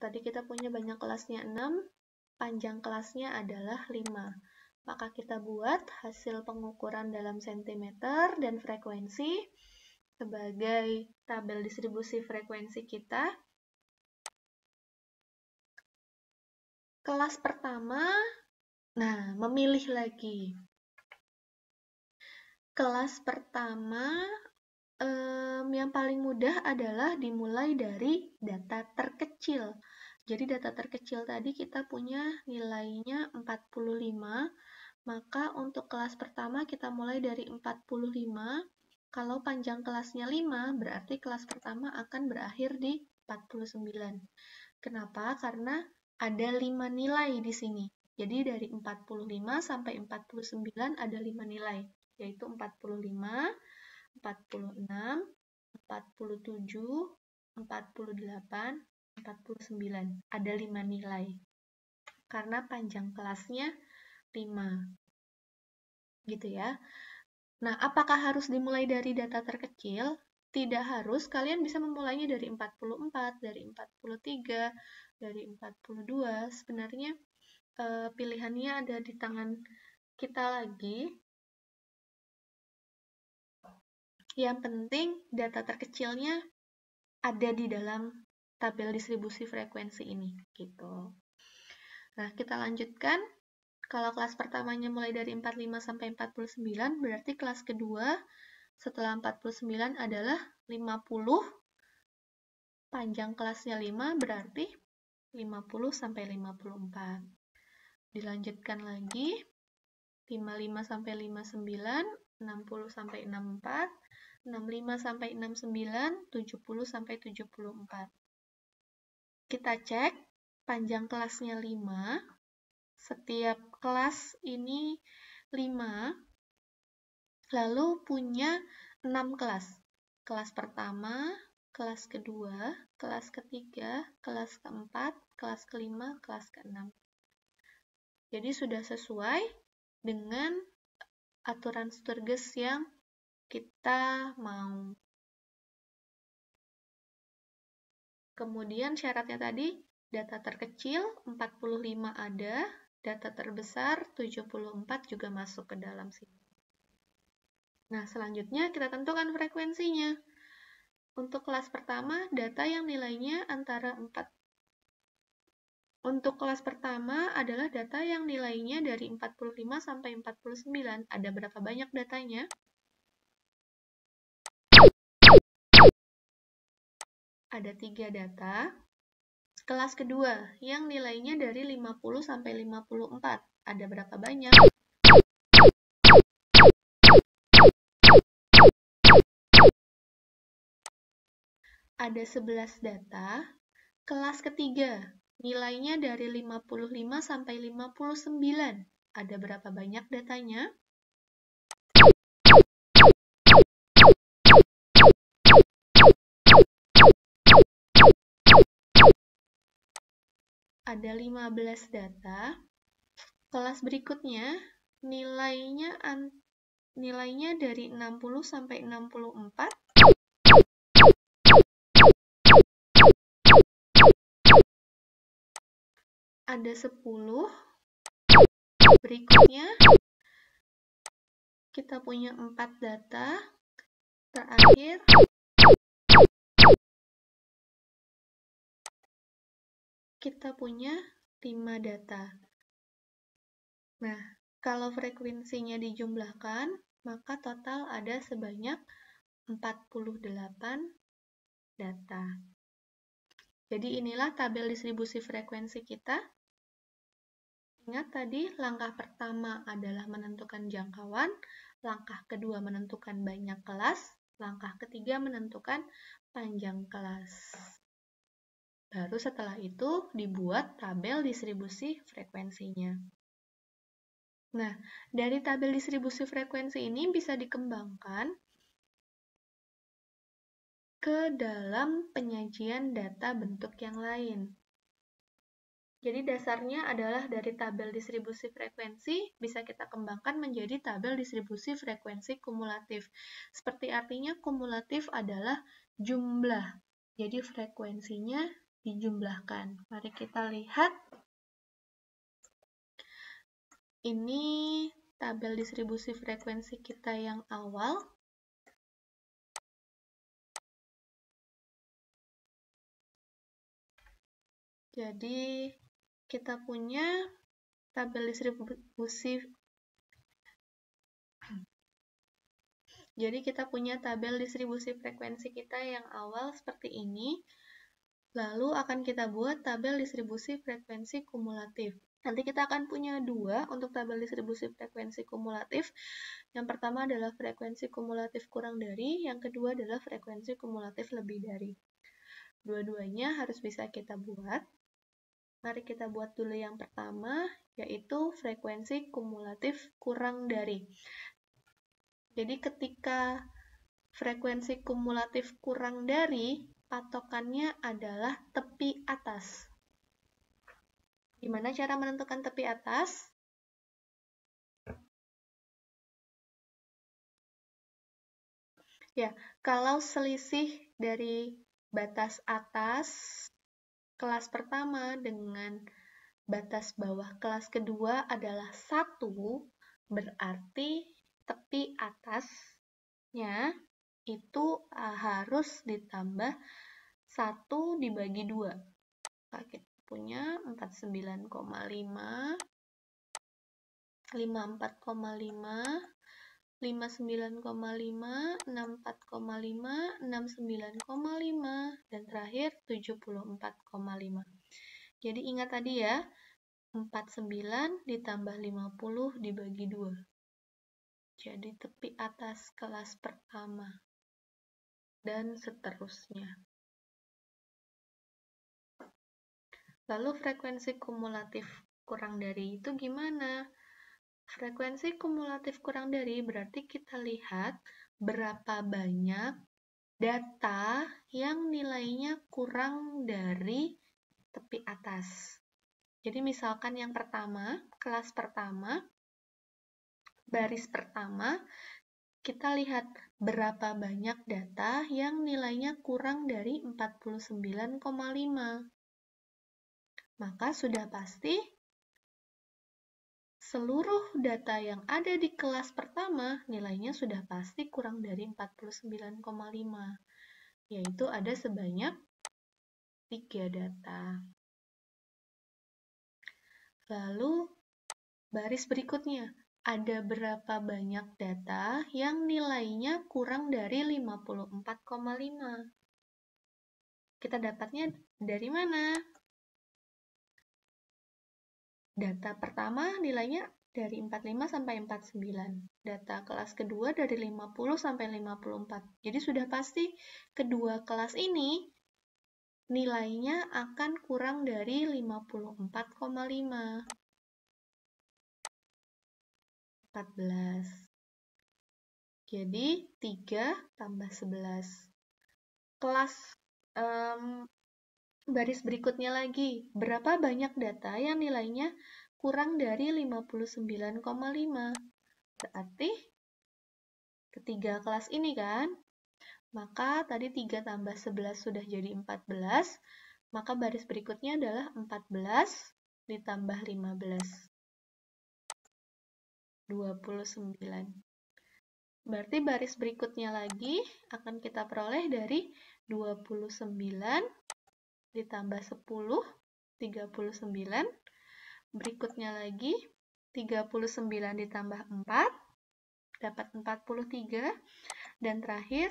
tadi kita punya banyak kelasnya 6, panjang kelasnya adalah 5. Maka kita buat hasil pengukuran dalam sentimeter dan frekuensi sebagai tabel distribusi frekuensi kita. Kelas pertama, nah memilih lagi. Kelas pertama, yang paling mudah adalah dimulai dari data terkecil. Jadi data terkecil tadi kita punya nilainya 45, maka untuk kelas pertama kita mulai dari 45. Kalau panjang kelasnya 5, berarti kelas pertama akan berakhir di 49. Kenapa? Karena ada 5 nilai di sini. Jadi dari 45 sampai 49 ada 5 nilai, yaitu 45, 46, 47, 48, 49. Ada 5 nilai. Karena panjang kelasnya 5. Gitu ya. Nah, apakah harus dimulai dari data terkecil? Tidak harus, kalian bisa memulainya dari 44, dari 43, dari 42. Sebenarnya pilihannya ada di tangan kita lagi. Yang penting data terkecilnya ada di dalam tabel distribusi frekuensi ini, gitu. Nah, kita lanjutkan. Kalau kelas pertamanya mulai dari 45 sampai 49, berarti kelas kedua setelah 49 adalah 50. Panjang kelasnya 5, berarti 50 sampai 54. Dilanjutkan lagi, 55 sampai 59, 60 sampai 64, 65 sampai 69, 70 sampai 74. Kita cek, panjang kelasnya 5, setiap kelas ini 5, lalu punya 6 kelas. Kelas pertama, kelas kedua, kelas ketiga, kelas keempat, kelas kelima, kelas keenam. Jadi sudah sesuai dengan aturan Sturges yang kita mau. Kemudian syaratnya tadi, data terkecil 45 ada, data terbesar 74 juga masuk ke dalam sini. Nah, selanjutnya kita tentukan frekuensinya. Untuk kelas pertama, data yang nilainya antara 4. Untuk kelas pertama adalah data yang nilainya dari 45 sampai 49. Ada berapa banyak datanya? Ada 3 data. Kelas kedua, yang nilainya dari 50 sampai 54. Ada berapa banyak? Ada 11 data. Kelas ketiga, nilainya dari 55 sampai 59. Ada berapa banyak datanya? Ada 15 data. Kelas berikutnya, nilainya dari 60 sampai 64. Ada 10. Berikutnya, kita punya 4 data. Terakhir, kita punya 5 data. Nah, kalau frekuensinya dijumlahkan, maka total ada sebanyak 48 data. Jadi inilah tabel distribusi frekuensi kita. Ingat tadi, langkah pertama adalah menentukan jangkauan, langkah kedua menentukan banyak kelas, langkah ketiga menentukan panjang kelas. Baru setelah itu dibuat tabel distribusi frekuensinya. Nah, dari tabel distribusi frekuensi ini bisa dikembangkan ke dalam penyajian data bentuk yang lain. Jadi dasarnya adalah dari tabel distribusi frekuensi bisa kita kembangkan menjadi tabel distribusi frekuensi kumulatif. Seperti artinya kumulatif adalah jumlah. Jadi frekuensinya dijumlahkan. Mari kita lihat. Ini tabel distribusi frekuensi kita yang awal. Jadi, kita punya tabel distribusi frekuensi kita yang awal seperti ini. Lalu akan kita buat tabel distribusi frekuensi kumulatif. Nanti kita akan punya dua untuk tabel distribusi frekuensi kumulatif. Yang pertama adalah frekuensi kumulatif kurang dari, yang kedua adalah frekuensi kumulatif lebih dari. Dua-duanya harus bisa kita buat. Mari kita buat dulu yang pertama, yaitu frekuensi kumulatif kurang dari. Jadi ketika frekuensi kumulatif kurang dari, patokannya adalah tepi atas. Gimana cara menentukan tepi atas? Ya, kalau selisih dari batas atas kelas pertama dengan batas bawah kelas kedua adalah 1, berarti tepi atasnya itu harus ditambah 1 dibagi 2. Nah, kita punya 49,5, 54,5, 59,5, 64,5, 69,5, dan terakhir 74,5. Jadi ingat tadi ya, 49 ditambah 50 dibagi 2. Jadi tepi atas kelas pertama. Dan seterusnya. Lalu frekuensi kumulatif kurang dari itu gimana? Frekuensi kumulatif kurang dari berarti kita lihat berapa banyak data yang nilainya kurang dari tepi atas. Jadi misalkan yang pertama, kelas pertama, baris pertama, kita lihat berapa banyak data yang nilainya kurang dari 49,5. Maka sudah pasti seluruh data yang ada di kelas pertama nilainya sudah pasti kurang dari 49,5, yaitu ada sebanyak 3 data. Lalu baris berikutnya, ada berapa banyak data yang nilainya kurang dari 54,5? Kita dapatnya dari mana? Data pertama nilainya dari 45 sampai 49. Data kelas kedua dari 50 sampai 54. Jadi sudah pasti kedua kelas ini nilainya akan kurang dari 54,5. 14. Jadi 3 tambah 11. Kelas baris berikutnya lagi, berapa banyak data yang nilainya kurang dari 59,5? Berarti ketiga kelas ini kan? Maka tadi 3 tambah 11 sudah jadi 14, maka baris berikutnya adalah 14 ditambah 15. 29. Berarti baris berikutnya lagi akan kita peroleh dari 29 ditambah 10, 39. Berikutnya lagi, 39 ditambah 4, dapat 43. Dan terakhir,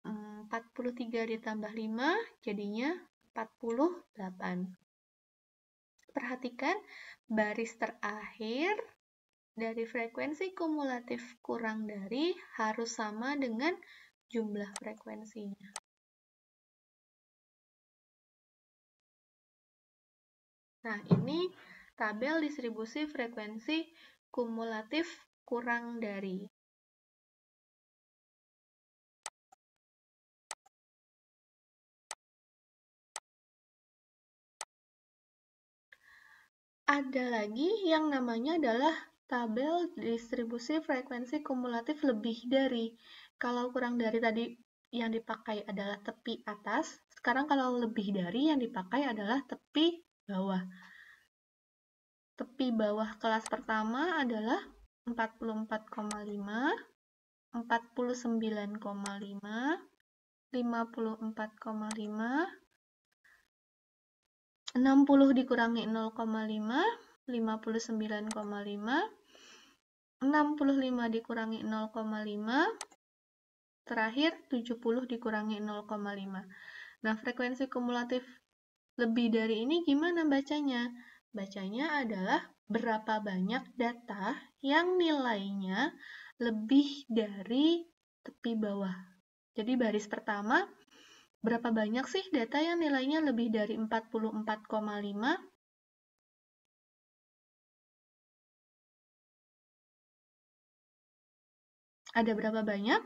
43 ditambah 5, jadinya 48. Perhatikan, baris terakhir dari frekuensi kumulatif kurang dari harus sama dengan jumlah frekuensinya. Nah, ini tabel distribusi frekuensi kumulatif kurang dari. Ada lagi yang namanya adalah tabel distribusi frekuensi kumulatif lebih dari. Kalau kurang dari tadi yang dipakai adalah tepi atas, Sekarang kalau lebih dari, yang dipakai adalah tepi bawah. Tepi bawah kelas pertama adalah 44,5, 49,5, 54,5, 60 dikurangi 0,5, 59,5, 65 dikurangi 0,5, terakhir 70 dikurangi 0,5. Nah, frekuensi kumulatif lebih dari ini gimana bacanya? Bacanya adalah berapa banyak data yang nilainya lebih dari tepi bawah. Jadi baris pertama, berapa banyak sih data yang nilainya lebih dari 44,5? Ada berapa banyak?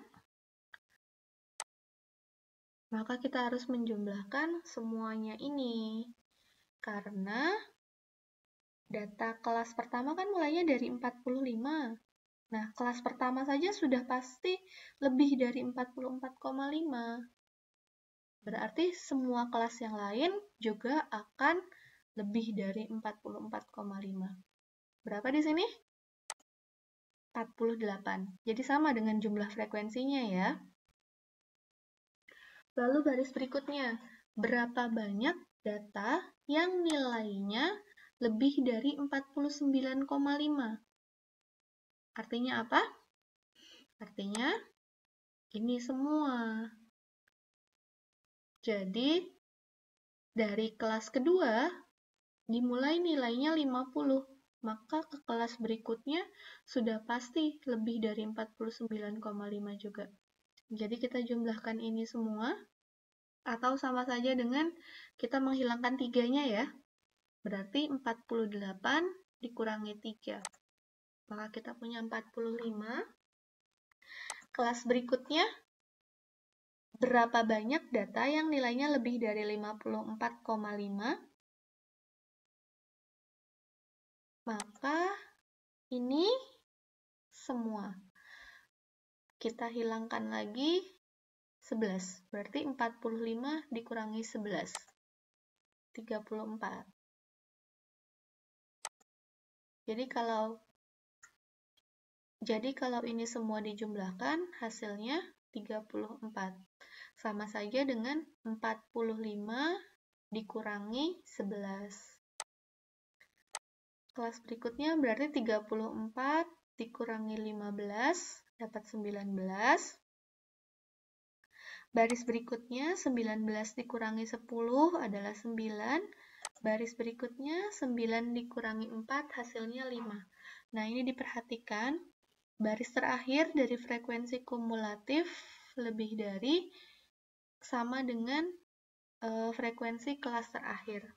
Maka kita harus menjumlahkan semuanya ini. Karena data kelas pertama kan mulainya dari 45. Nah, kelas pertama saja sudah pasti lebih dari 44,5. Berarti semua kelas yang lain juga akan lebih dari 44,5. Berapa di sini? 48. Jadi sama dengan jumlah frekuensinya ya. Lalu baris berikutnya, berapa banyak data yang nilainya lebih dari 49,5? Artinya apa? Artinya ini semua. Jadi, dari kelas kedua, dimulai nilainya 50. Maka ke kelas berikutnya sudah pasti lebih dari 49,5 juga. Jadi kita jumlahkan ini semua, atau sama saja dengan kita menghilangkan 3-nya ya. Berarti 48 dikurangi 3. Maka kita punya 45. Kelas berikutnya, berapa banyak data yang nilainya lebih dari 54,5? Maka ini semua. Kita hilangkan lagi 11. Berarti 45 dikurangi 11. 34. Jadi kalau ini semua dijumlahkan, hasilnya 34. Sama saja dengan 45 dikurangi 11. Kelas berikutnya berarti 34 dikurangi 15, dapat 19. Baris berikutnya 19 dikurangi 10 adalah 9. Baris berikutnya 9 dikurangi 4 hasilnya 5. Nah, ini diperhatikan. Baris terakhir dari frekuensi kumulatif lebih dari sama dengan frekuensi kelas terakhir.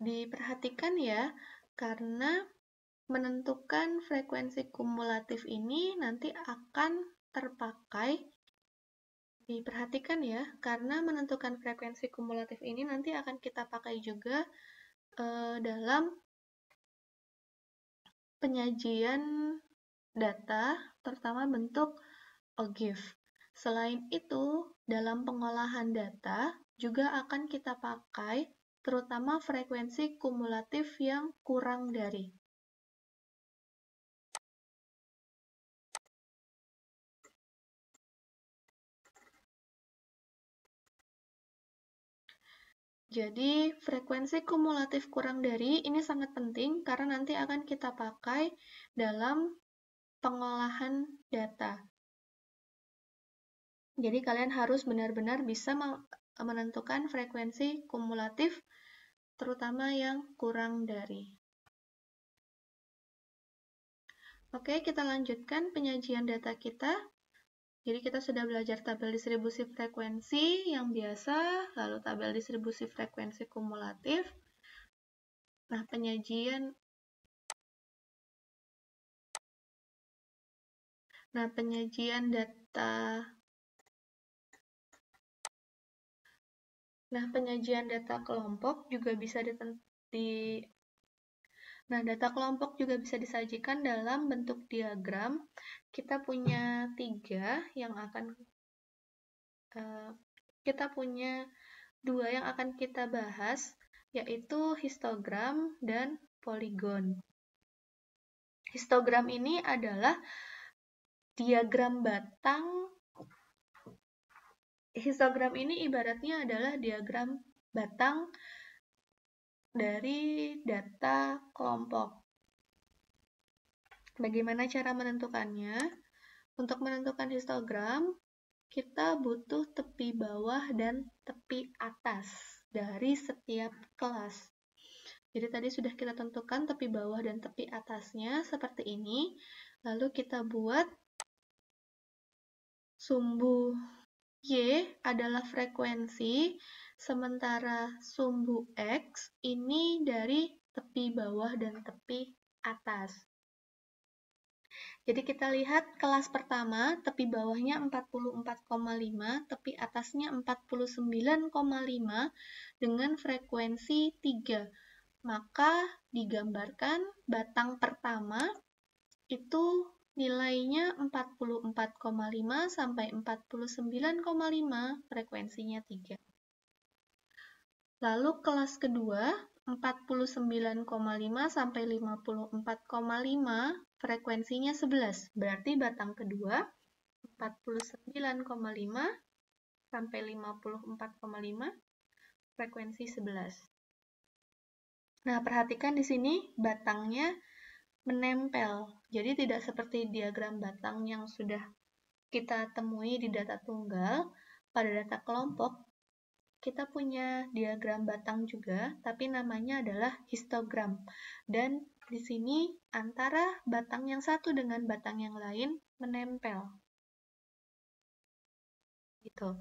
Diperhatikan ya, karena menentukan frekuensi kumulatif ini nanti akan terpakai. Diperhatikan ya, karena menentukan frekuensi kumulatif ini nanti akan kita pakai juga dalam penyajian data, terutama bentuk OGIF. Selain itu, dalam pengolahan data juga akan kita pakai terutama frekuensi kumulatif yang kurang dari. Jadi, frekuensi kumulatif kurang dari ini sangat penting karena nanti akan kita pakai dalam pengolahan data. Jadi, kalian harus benar-benar bisa menentukan frekuensi kumulatif, terutama yang kurang dari. Oke, kita lanjutkan penyajian data kita. Jadi kita sudah belajar tabel distribusi frekuensi yang biasa, lalu tabel distribusi frekuensi kumulatif. Nah, penyajian data kelompok juga bisa Nah, data kelompok juga bisa disajikan dalam bentuk diagram. Kita punya 3 yang akan kita punya 2 yang akan kita bahas, yaitu histogram dan poligon. Histogram ini adalah diagram batang. Histogram ini ibaratnya adalah diagram batang dari data kelompok. Bagaimana cara menentukannya? Untuk menentukan histogram, kita butuh tepi bawah dan tepi atas dari setiap kelas. Jadi tadi sudah kita tentukan tepi bawah dan tepi atasnya seperti ini. Lalu kita buat sumbu Y adalah frekuensi, sementara sumbu X ini dari tepi bawah dan tepi atas. Jadi kita lihat kelas pertama, tepi bawahnya 44,5, tepi atasnya 49,5 dengan frekuensi 3. Maka digambarkan batang pertama itu nilainya 44,5 sampai 49,5, frekuensinya 3. Lalu kelas kedua, 49,5 sampai 54,5, frekuensinya 11. Berarti batang kedua, 49,5 sampai 54,5, frekuensi 11. Nah, perhatikan di sini batangnya menempel. Jadi tidak seperti diagram batang yang sudah kita temui di data tunggal. Pada data kelompok, kita punya diagram batang juga, tapi namanya adalah histogram. Dan di sini antara batang yang satu dengan batang yang lain menempel. Gitu.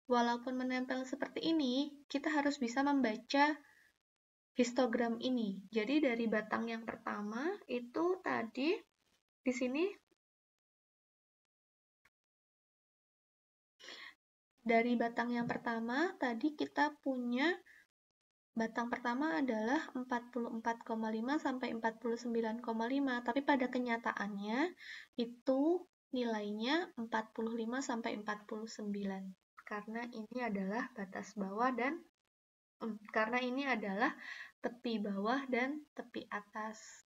Walaupun menempel seperti ini, kita harus bisa membaca histogram ini. Jadi dari batang yang pertama itu tadi di sini dari batang yang pertama tadi kita punya batang pertama adalah 44,5 sampai 49,5, tapi pada kenyataannya itu nilainya 45 sampai 49 karena ini adalah batas bawah dan karena ini adalah tepi bawah dan tepi atas.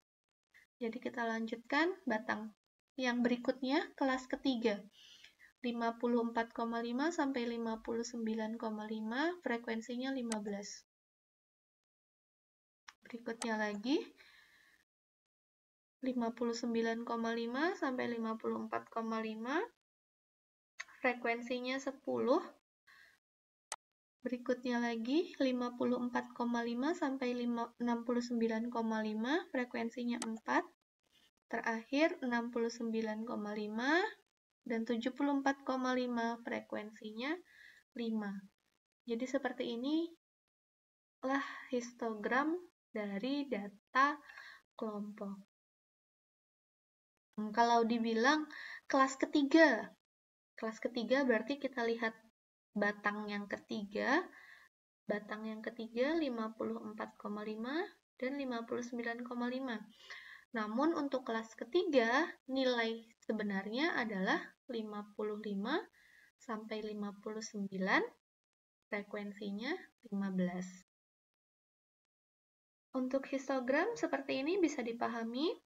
Jadi kita lanjutkan batang yang berikutnya, kelas ketiga. 54,5 sampai 59,5, frekuensinya 15. Berikutnya lagi, 59,5 sampai 54,5, frekuensinya 10. Berikutnya lagi, 54,5 sampai 69,5, frekuensinya 4. Terakhir, 69,5 dan 74,5, frekuensinya 5. Jadi seperti inilah histogram dari data kelompok. Kalau dibilang kelas ketiga berarti kita lihat batang yang ketiga 54,5 dan 59,5. Namun untuk kelas ketiga, nilai sebenarnya adalah 55 sampai 59, frekuensinya 15. Untuk histogram seperti ini bisa dipahami.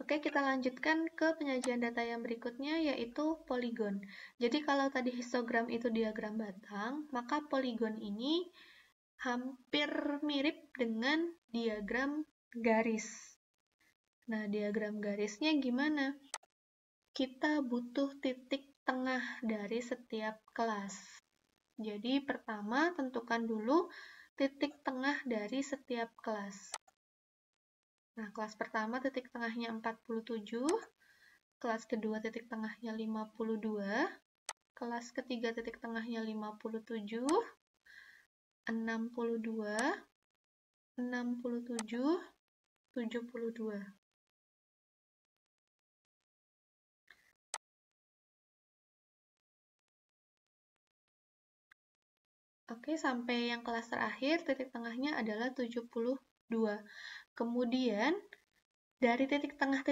Oke, kita lanjutkan ke penyajian data yang berikutnya, yaitu poligon. Jadi kalau tadi histogram itu diagram batang, maka poligon ini hampir mirip dengan diagram garis. Nah, diagram garisnya gimana? Kita butuh titik tengah dari setiap kelas. Jadi pertama, tentukan dulu titik tengah dari setiap kelas. Nah, kelas pertama titik tengahnya 47, kelas kedua titik tengahnya 52, kelas ketiga titik tengahnya 57, 62, 67, 72. Oke, sampai yang kelas terakhir, titik tengahnya adalah 72. Kemudian, dari titik tengah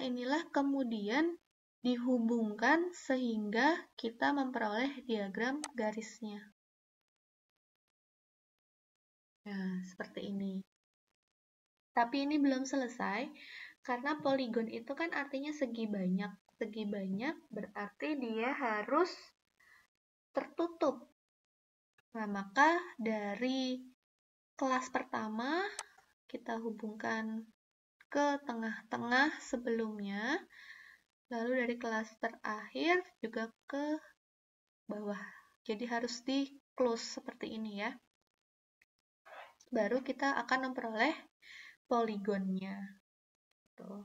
inilah kemudian dihubungkan sehingga kita memperoleh diagram garisnya. Nah, seperti ini. Tapi ini belum selesai, karena poligon itu kan artinya segi banyak. Segi banyak berarti dia harus tertutup. Nah, maka dari kelas pertama, kita hubungkan ke tengah-tengah sebelumnya, lalu dari kelas terakhir juga ke bawah. Jadi harus di close seperti ini ya. Baru kita akan memperoleh poligonnya. Tuh.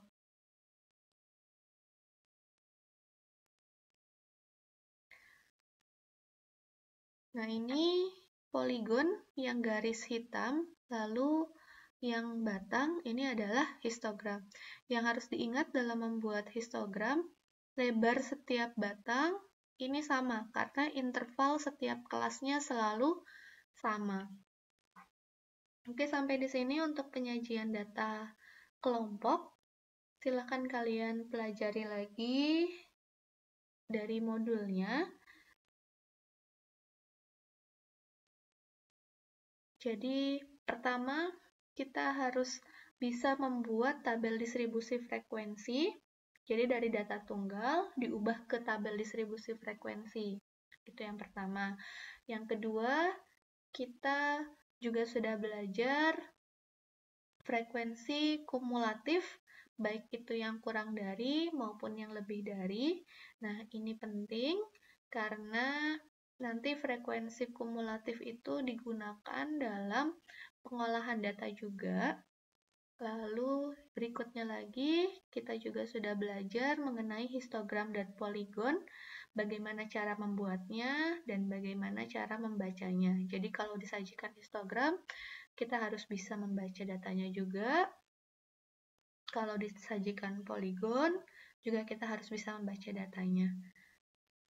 Nah, ini poligon yang garis hitam, lalu yang batang ini adalah histogram. Yang harus diingat dalam membuat histogram, lebar setiap batang ini sama, karena interval setiap kelasnya selalu sama. Oke, sampai di sini untuk penyajian data kelompok. Silakan kalian pelajari lagi dari modulnya. Jadi, pertama, kita harus bisa membuat tabel distribusi frekuensi. Jadi, dari data tunggal diubah ke tabel distribusi frekuensi. Itu yang pertama. Yang kedua, kita juga sudah belajar frekuensi kumulatif, baik itu yang kurang dari maupun yang lebih dari. Nah, ini penting karena nanti frekuensi kumulatif itu digunakan dalam pengolahan data juga. Lalu berikutnya lagi, kita juga sudah belajar mengenai histogram dan poligon, bagaimana cara membuatnya, dan bagaimana cara membacanya. Jadi kalau disajikan histogram, kita harus bisa membaca datanya juga. Kalau disajikan poligon, juga kita harus bisa membaca datanya.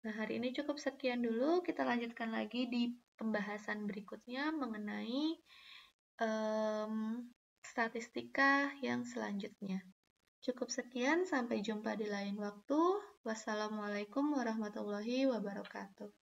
Nah, hari ini cukup sekian dulu. Kita lanjutkan lagi di pembahasan berikutnya mengenai statistika yang selanjutnya. Cukup sekian, sampai jumpa di lain waktu. Wassalamualaikum warahmatullahi wabarakatuh.